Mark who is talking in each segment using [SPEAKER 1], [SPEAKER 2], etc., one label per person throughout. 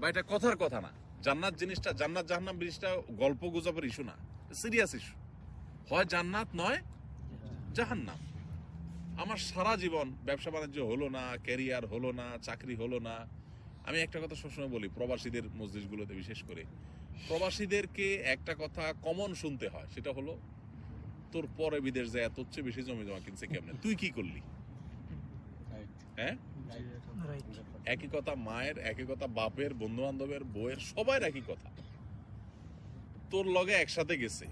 [SPEAKER 1] বা এটা কথার কথা না। জান্নাত জিনিসটা, জান্নাত জাহান্নাম জিনিসটা গল্প গুজবের ইস্যু না, সিরিয়াস ইস্যু। হয় জান্নাত নয় জাহান্নাম। আমার সারা জীবন ব্যবসা বাণিজ্য হলো না, ক্যারিয়ার হলো না, চাকরি হলো না। আমি একটা কথা সবসময় বলি, প্রবাসীদের মসজিদগুলোতে বিশেষ করে প্রবাসীদেরকে একটা কথা কমন শুনতে হয়, সেটা হলো তোর পরে বিদেশ যায় তোর চেয়ে বেশি জমি জমা কিনছে কেমনে, তুই কি করলি? হ্যাঁ, একই কথা মায়ের, একই কথা বাপের, বন্ধু বান্ধবের, বউয়ের, সবার একই কথা। তোর লগে একসাথে গেছে,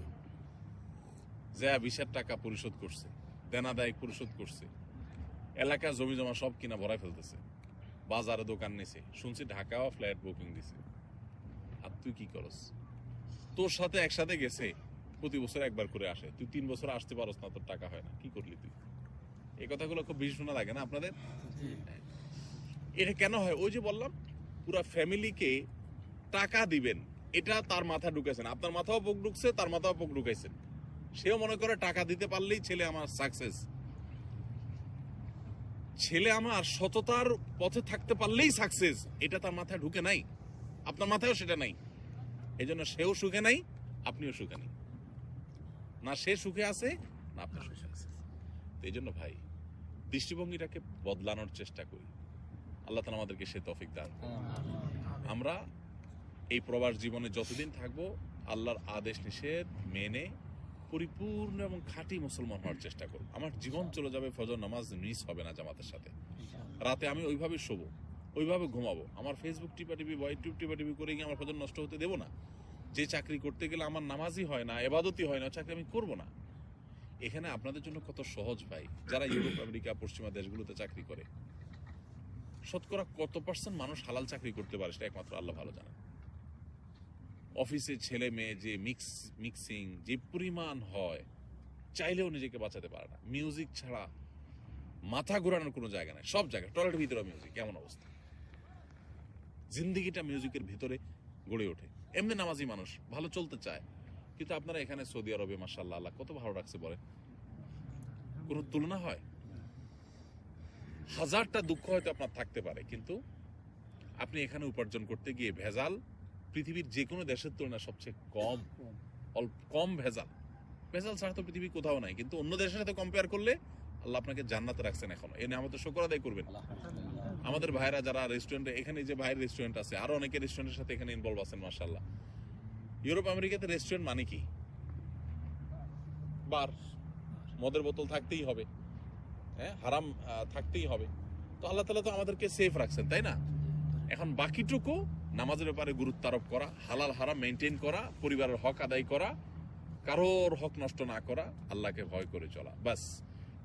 [SPEAKER 1] যা 20,000 টাকা পরিশোধ করছে, দেনা দায় পরিশোধ করছে, এলাকা জমি জমা সব কিনা ভরাই ফেলতেছে, বাজারে দোকান নিছে, শুনছি ঢাকাও ফ্ল্যাট বুকিং দিছে। আর তুই কি করস? তোর সাথে একসাথে গেছে, প্রতি বছর একবার করে আসে, তুই 3 বছর আসতে পারস না, তোর টাকা হয় না, কি করলি তুই? এই কথাগুলো খুব বেশি শোনা লাগে না আপনাদের? এটা কেন হয়? ওই যে বললাম, পুরা ফ্যামিলিকে টাকা দিবেন, এটা তার মাথা ঢুকেছেন, আপনার মাথাও পোক ঢুকছে, তার মাথাও পোক ঢুকাইছেন। সেও মনে করে টাকা দিতে পারলেই ছেলে আমার সাকসেস, ছেলে আমার সততার পথে থাকতে পারলেই সাকসেস, এটা তার মাথায় ঢুকে নাই, আপনার মাথায়ও সেটা নাই। এই জন্য সেও সুখে নাই, আপনিও সুখে নেই, না সে সুখে আছে না আপনি সুখে আছে। তো এই জন্য ভাই, দৃষ্টিভঙ্গিটাকে বদলানোর চেষ্টা করি। আল্লাহ তাআলা আমাদেরকে সে তৌফিক দান করুন। আমরা এই প্রবাস জীবনে যতদিন থাকবো, আল্লাহর আদেশ নিষেধ মেনে পরিপূর্ণ এবং খাঁটি মুসলমান হওয়ার চেষ্টা করব। আমার জীবন চলে যাবে, ফজর নামাজ মিস হবে না জামাতের সাথে, রাতে আমি ওইভাবে শোবো, ওইভাবে ঘুমাবো, আমার ফেসবুক টিপাটিপি বা ইউটিউব টিপাটিপি করে গিয়ে আমার ফজর নষ্ট হতে দেবো না। যে চাকরি করতে গেলে আমার নামাজই হয় না, ইবাদতই হয় না, চাকরি আমি করবো না। এখানে আপনাদের জন্য কত সহজ ভাই, যারা ইউরোপ, আমেরিকা, পশ্চিমা দেশগুলোতে চাকরি করে, শতকরা কত % মানুষ হালাল চাকরি করতে পারে সেটা একমাত্র আল্লাহ ভালো জানেন। অফিসে ছেলে মেয়ে যে মিক্সিং যে পরিমাণ হয়, চাইলেও নিজেকে বাঁচাতে পারে না। মিউজিক ছাড়া মাথা ঘোরানোর কোনো জায়গা নাই, সব জায়গায় টয়লেটের ভিতরে মিউজিক, কেমন অবস্থা? জিন্দিগিটা মিউজিকের ভিতরে গড়ে ওঠে। এমনি নামাজি মানুষ ভালো চলতে চায়, কিন্তু আপনারা এখানে সৌদি আরবে মাশাআল্লাহ আল্লাহ কত ভালো রাখছে বলে, কোনো তুলনা হয়? হাজারটা দুঃখ হয়তো আপনার থাকতে পারে, কিন্তু আপনি এখানে উপার্জন করতে গিয়ে ভেজাল পৃথিবীর যে কোনো দেশের তুলনায় সবচেয়ে কম ভেজাল। ভেজাল ছাড়া তো পৃথিবী কোথাও নাই, কিন্তু অন্য দেশের সাথে কম্পেয়ার করলে আল্লাহ আপনাকে জান্নাতে রাখছেন এখনো। এনে আমাদের শুকর আদায় করবেন। আমাদের ভাইরা যারা রেস্টুরেন্টে, এখানে যে ভাইয়ের রেস্টুরেন্ট আছে, আরো অনেকে রেস্টুরেন্টের সাথে এখানে ইনভলভ আছেন মাশাআল্লাহ। ইউরোপ আমেরিকাতে রেস্টুরেন্ট মানে কি? বার, মদের বোতল থাকতেই হবে, হ্যাঁ, হারাম থাকতেই হবে। তো আল্লাহ তাআলা তো আমাদেরকে সেফ রাখছেন, তাই না? এখন বাকিটুকু নামাজের ব্যাপারে গুরুত্ব আরোপ করা, হালাল হারাম মেনটেন করা, পরিবারের হক আদায় করা, কারোর হক নষ্ট না করা, আল্লাহকে ভয় করে চলা, বাস।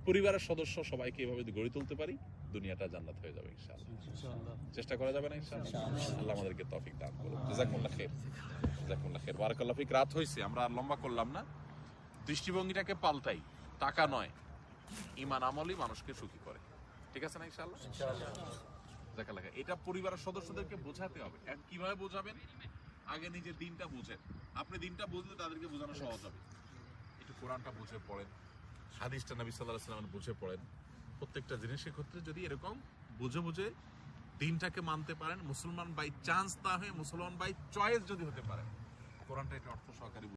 [SPEAKER 1] পরিবারের সদস্য সবাইকে এভাবে যদি গড়ে তুলতে পারি, দুনিয়াটা জান্নাত হয়ে যাবে ইনশাআল্লাহ। চেষ্টা করা যাবে না ইনশাআল্লাহ? আল্লাহ আমাদেরকে তৌফিক দান করুন। জাযাকুমুল্লাহ খাইর, জাযাকুমুল্লাহ খাইর, বারাকাল্লাহু ফিক। রাত হইছে, আমরা আর লম্বা করলাম না। দৃষ্টিভঙ্গিটাকে পাল্টাই, টাকা নয়, ঈমান আমলই মানুষকে সুখী করে। ঠিক আছে না ইনশাআল্লাহ? জাযাকাল্লাহ খাইর। এটা পরিবারের সদস্যদেরকে বোঝাতে হবে। আর কিভাবে বোঝাবেন? আগে নিজের দিনটা বুঝেন। আপনি দিনটা বুঝলে তাদেরকে বোঝানো সহজ হবে। একটু কোরআনটা বুঝে পড়েন, হাদিসটা নবী সাল্লাল্লাহু আলাইহি ওয়াসাল্লাম বুঝে পড়েন। প্রত্যেকটা জিনিসের ক্ষেত্রে যদি এরকম বুঝে বুঝে দিনটাকে মানতে পারেন, মুসলমান বাই চান্স না হয়ে মুসলমান বাই চয়েস যদি হতে পারেন, কোরআনটা এটা অর্থ সহকারী